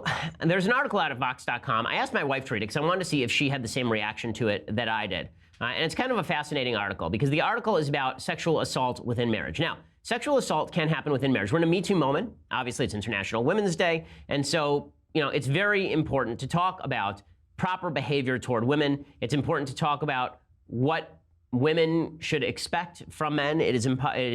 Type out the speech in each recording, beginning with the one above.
So there's an article out of Vox.com. I asked my wife to read it because I wanted to see if she had the same reaction to it that I did. And it's kind of a fascinating article because the article is about sexual assault within marriage. Now, sexual assault can happen within marriage. We're in a Me Too moment. Obviously, it's International Women's Day. And so, it's very important to talk about proper behavior toward women. It's important to talk about what women should expect from men. It is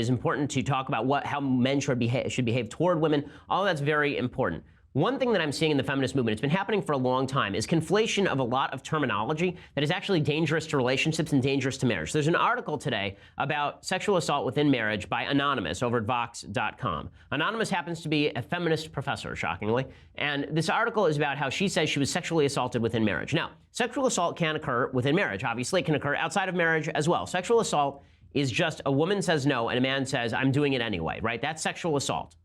important to talk about how men should behave toward women. All that's very important. One thing that I'm seeing in the feminist movement, it's been happening for a long time, is conflation of a lot of terminology that is actually dangerous to relationships and dangerous to marriage. There's an article today about sexual assault within marriage by Anonymous over at Vox.com. Anonymous happens to be a feminist professor, shockingly, and this article is about how she says she was sexually assaulted within marriage. Now, sexual assault can occur within marriage. Obviously, it can occur outside of marriage as well. Sexual assault is just a woman says no and a man says, I'm doing it anyway, right? That's sexual assault.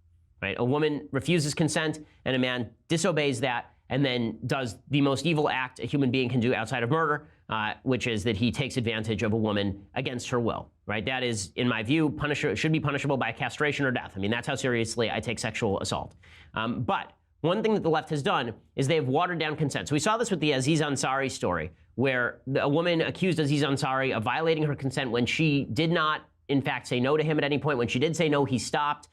Right? A woman refuses consent and a man disobeys that and then does the most evil act a human being can do outside of murder, which is that he takes advantage of a woman against her will. Right? That is, in my view, should be punishable by castration or death. I mean, that's how seriously I take sexual assault. But one thing that the left has done is they have watered down consent. So we saw this with the Aziz Ansari story, where a woman accused Aziz Ansari of violating her consent when she did not, in fact, say no to him at any point. When she did say no, he stopped.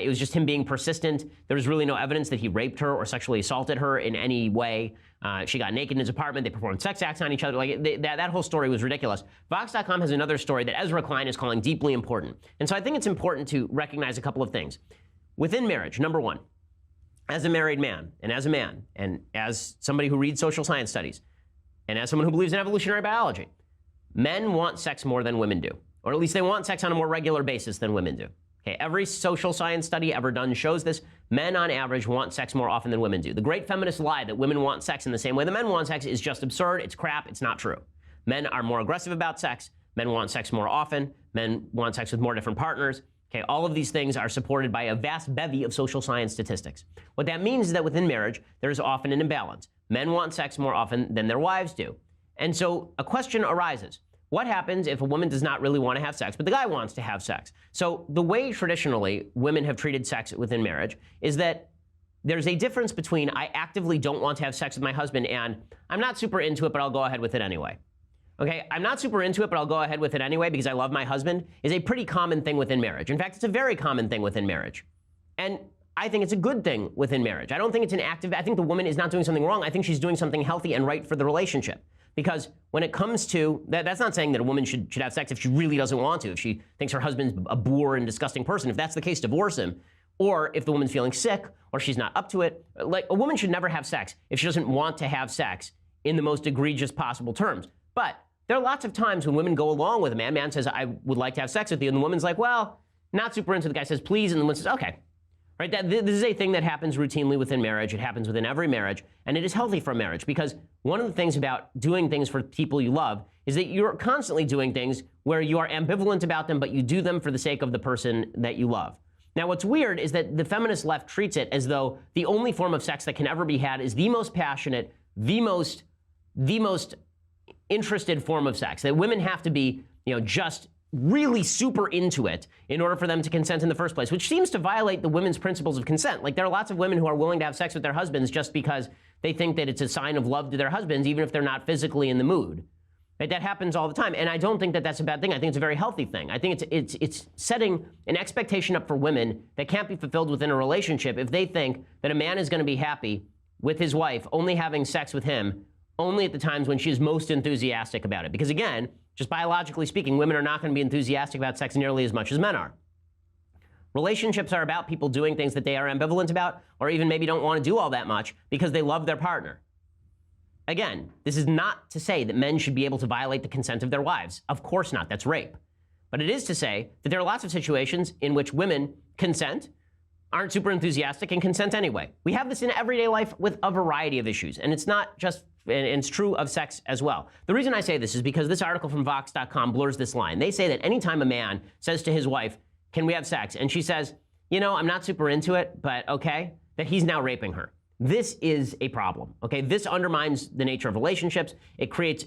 It was just him being persistent. There was really no evidence that he raped her or sexually assaulted her in any way. She got naked in his apartment. They performed sex acts on each other. That whole story was ridiculous. Vox.com has another story that Ezra Klein is calling deeply important. And so I think it's important to recognize a couple of things. Within marriage, number one, as a married man, and as somebody who reads social science studies, and as someone who believes in evolutionary biology, men want sex more than women do. Or at least they want sex on a more regular basis than women do. Okay, every social science study ever done shows this. Men, on average, want sex more often than women do. The great feminist lie that women want sex in the same way that men want sex is just absurd. It's crap. It's not true. Men are more aggressive about sex. Men want sex more often. Men want sex with more different partners. Okay, all of these things are supported by a vast bevy of social science statistics. What that means is that within marriage, there is often an imbalance. Men want sex more often than their wives do. And so a question arises. What happens if a woman does not really want to have sex, but the guy wants to have sex? So the way traditionally women have treated sex within marriage is that there's a difference between I actively don't want to have sex with my husband and I'm not super into it, but I'll go ahead with it anyway. Okay, I'm not super into it, but I'll go ahead with it anyway because I love my husband is a pretty common thing within marriage. In fact, it's a very common thing within marriage. And I think it's a good thing within marriage. I don't think it's an active, I think the woman is not doing something wrong. I think she's doing something healthy and right for the relationship. Because when it comes to, that's not saying that a woman should have sex if she really doesn't want to, if she thinks her husband's a bore and disgusting person. If that's the case, divorce him. Or if the woman's feeling sick or she's not up to it. Like, a woman should never have sex if she doesn't want to have sex in the most egregious possible terms. But there are lots of times when women go along with a man. Man says, I would like to have sex with you. And the woman's like, well, not super into it. The guy says, please. And the woman says, okay. Right? This is a thing that happens routinely within marriage. It happens within every marriage, and it is healthy for marriage because one of the things about doing things for people you love is that you're constantly doing things where you are ambivalent about them, but you do them for the sake of the person that you love. Now, what's weird is that the feminist left treats it as though the only form of sex that can ever be had is the most passionate, the most interested form of sex. That women have to be, just really super into it in order for them to consent in the first place, which seems to violate the women's principles of consent. Like, there are lots of women who are willing to have sex with their husbands just because they think that it's a sign of love to their husbands, even if they're not physically in the mood. Right? That happens all the time. And I don't think that that's a bad thing. I think it's a very healthy thing. I think it's setting an expectation up for women that can't be fulfilled within a relationship if they think that a man is going to be happy with his wife only having sex with him only at the times when she is most enthusiastic about it. Because again, just biologically speaking, women are not going to be enthusiastic about sex nearly as much as men are. Relationships are about people doing things that they are ambivalent about, or even maybe don't want to do all that much because they love their partner. Again, this is not to say that men should be able to violate the consent of their wives. Of course not. That's rape. But it is to say that there are lots of situations in which women consent, aren't super enthusiastic, and consent anyway. We have this in everyday life with a variety of issues, and it's not just, and it's true of sex as well. The reason I say this is because this article from Vox.com blurs this line. They say that anytime a man says to his wife, can we have sex? And she says, I'm not super into it, but okay, that he's now raping her. This is a problem, okay? This undermines the nature of relationships. It creates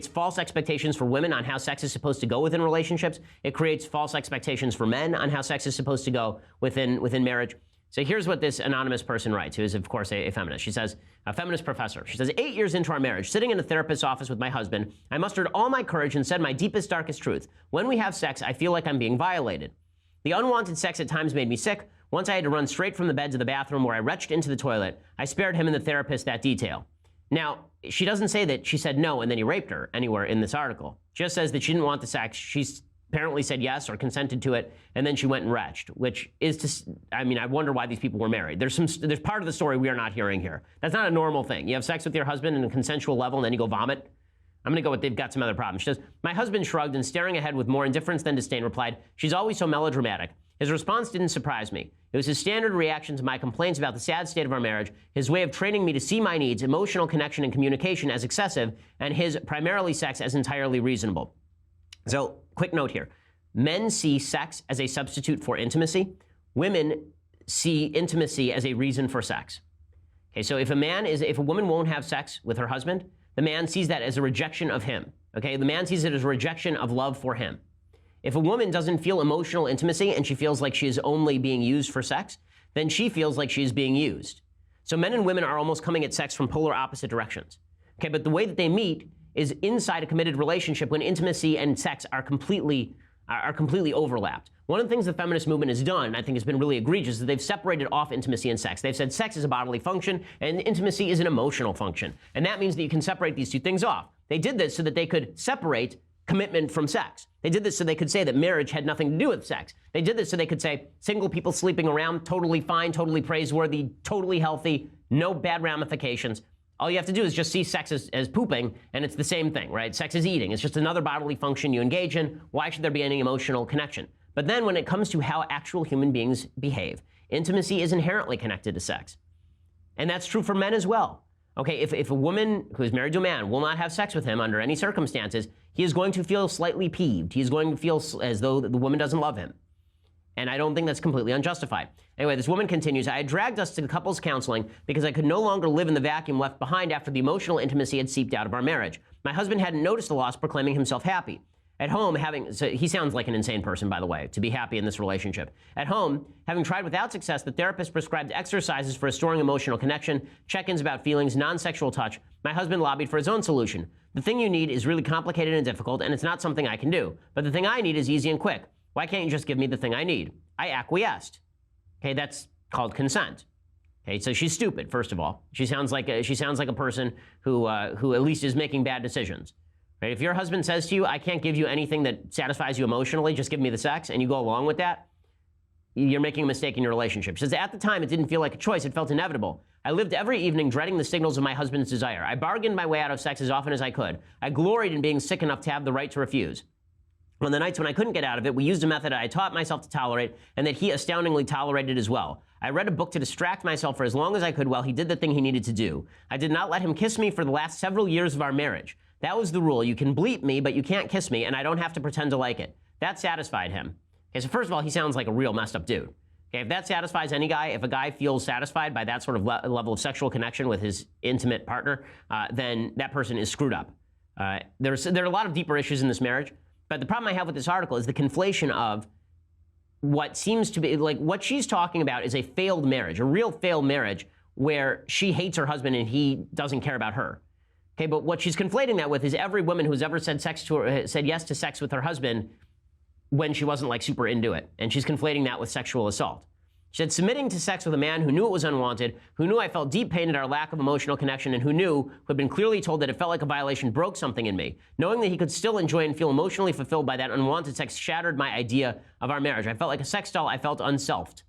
false expectations for women on how sex is supposed to go within relationships. It creates false expectations for men on how sex is supposed to go within marriage. So here's what this anonymous person writes, who is, of course, a feminist. She says, a feminist professor. She says, 8 years into our marriage, sitting in a therapist's office with my husband, I mustered all my courage and said my deepest, darkest truth. When we have sex, I feel like I'm being violated. The unwanted sex at times made me sick. Once I had to run straight from the bed to the bathroom where I retched into the toilet. I spared him and the therapist that detail. Now, she doesn't say that she said no and then he raped her anywhere in this article. She just says that she didn't want the sex. She's apparently said yes or consented to it, and then she went and retched, which is to, I mean, I wonder why these people were married. There's part of the story we are not hearing here. That's not a normal thing. You have sex with your husband in a consensual level and then you go vomit. I'm going to go with they've got some other problems. She says, my husband shrugged and staring ahead with more indifference than disdain replied, she's always so melodramatic. His response didn't surprise me. It was his standard reaction to my complaints about the sad state of our marriage, his way of training me to see my needs, emotional connection and communication as excessive, and his primarily sex as entirely reasonable. So, quick note here. Men see sex as a substitute for intimacy. Women see intimacy as a reason for sex. Okay, so if a woman won't have sex with her husband, the man sees that as a rejection of him. Okay, the man sees it as a rejection of love for him. If a woman doesn't feel emotional intimacy and she feels like she is only being used for sex, then she feels like she is being used. So men and women are almost coming at sex from polar opposite directions. Okay, but the way that they meet is inside a committed relationship when intimacy and sex are completely overlapped. One of the things the feminist movement has done, I think has been really egregious, is they've separated off intimacy and sex. They've said sex is a bodily function and intimacy is an emotional function. And that means that you can separate these two things off. They did this so that they could separate commitment from sex. They did this so they could say that marriage had nothing to do with sex. They did this so they could say single people sleeping around, totally fine, totally praiseworthy, totally healthy, no bad ramifications. All you have to do is just see sex as pooping, and it's the same thing, right? Sex is eating. It's just another bodily function you engage in. Why should there be any emotional connection? But then when it comes to how actual human beings behave, intimacy is inherently connected to sex. And that's true for men as well. Okay, if a woman who is married to a man will not have sex with him under any circumstances, he is going to feel slightly peeved. He is going to feel as though the woman doesn't love him. And I don't think that's completely unjustified. Anyway, this woman continues, I had dragged us to couples counseling because I could no longer live in the vacuum left behind after the emotional intimacy had seeped out of our marriage. My husband hadn't noticed the loss, proclaiming himself happy. At home, so he sounds like an insane person, by the way, to be happy in this relationship. At home, having tried without success, the therapist prescribed exercises for restoring emotional connection, check-ins about feelings, non-sexual touch. My husband lobbied for his own solution. The thing you need is really complicated and difficult, and it's not something I can do. But the thing I need is easy and quick. Why can't you just give me the thing I need? I acquiesced. Okay, that's called consent. Okay, so she's stupid, first of all. She sounds like a person who at least is making bad decisions. Right? If your husband says to you, I can't give you anything that satisfies you emotionally, just give me the sex, and you go along with that, you're making a mistake in your relationship. She says, at the time, it didn't feel like a choice. It felt inevitable. I lived every evening dreading the signals of my husband's desire. I bargained my way out of sex as often as I could. I gloried in being sick enough to have the right to refuse. On the nights when I couldn't get out of it, we used a method I taught myself to tolerate and that he astoundingly tolerated as well. I read a book to distract myself for as long as I could while he did the thing he needed to do. I did not let him kiss me for the last several years of our marriage. That was the rule. You can bleep me, but you can't kiss me, and I don't have to pretend to like it. That satisfied him. Okay, so first of all, he sounds like a real messed up dude. Okay, if that satisfies any guy, if a guy feels satisfied by that sort of level of sexual connection with his intimate partner, then that person is screwed up. There are a lot of deeper issues in this marriage, but the problem I have with this article is the conflation of what seems to be, like, what she's talking about is a failed marriage, a real failed marriage where she hates her husband and he doesn't care about her. Okay, but what she's conflating that with is every woman who's ever said yes to sex with her husband when she wasn't like super into it. And she's conflating that with sexual assault. She said, submitting to sex with a man who knew it was unwanted, who knew I felt deep pain at our lack of emotional connection, and who had been clearly told that it felt like a violation, broke something in me. Knowing that he could still enjoy and feel emotionally fulfilled by that unwanted sex shattered my idea of our marriage. I felt like a sex doll. I felt unselfed.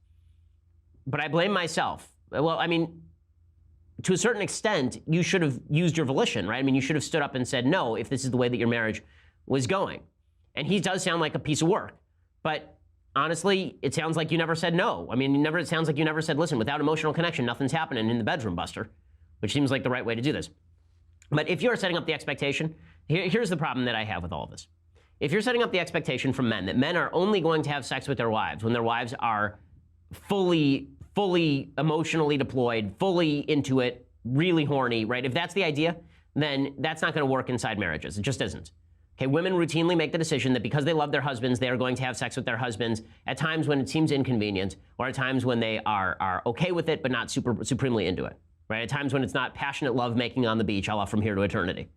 But I blame myself. Well, I mean, to a certain extent, you should have used your volition, right? I mean, you should have stood up and said no if this is the way that your marriage was going. And he does sound like a piece of work. But honestly, it sounds like you never said no. I mean, it sounds like you never said, listen, without emotional connection, nothing's happening in the bedroom, Buster, which seems like the right way to do this. But if you're setting up the expectation, here's the problem that I have with all of this. If you're setting up the expectation from men that men are only going to have sex with their wives when their wives are fully emotionally deployed, fully into it, really horny, right? If that's the idea, then that's not going to work inside marriages. It just isn't. Okay, women routinely make the decision that because they love their husbands, they are going to have sex with their husbands at times when it seems inconvenient, or at times when they are okay with it but not supremely into it, right? At times when it's not passionate love making on the beach, a la From Here to Eternity.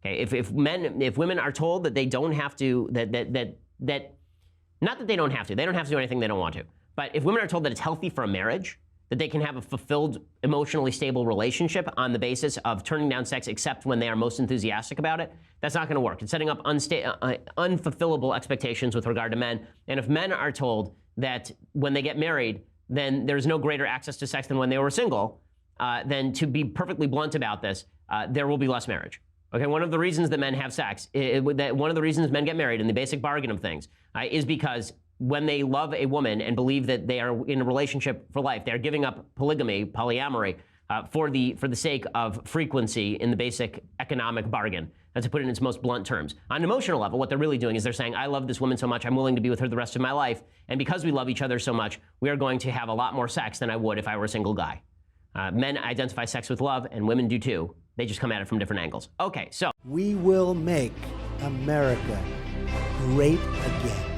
Okay, if women are told that they don't have to, not that they don't have to do anything they don't want to, but if women are told that it's healthy for a marriage, that they can have a fulfilled, emotionally stable relationship on the basis of turning down sex except when they are most enthusiastic about it, that's not going to work. It's setting up unfulfillable expectations with regard to men. And if men are told that when they get married, then there's no greater access to sex than when they were single, then to be perfectly blunt about this, there will be less marriage. Okay, one of the reasons that men have sex, one of the reasons men get married in the basic bargain of things is because when they love a woman and believe that they are in a relationship for life, they're giving up polygamy, polyamory, for the sake of frequency in the basic economic bargain. To put it in its most blunt terms. On an emotional level, what they're really doing is they're saying, I love this woman so much, I'm willing to be with her the rest of my life, and because we love each other so much, we are going to have a lot more sex than I would if I were a single guy. Men identify sex with love, and women do too. They just come at it from different angles. Okay, so. We will make America great again.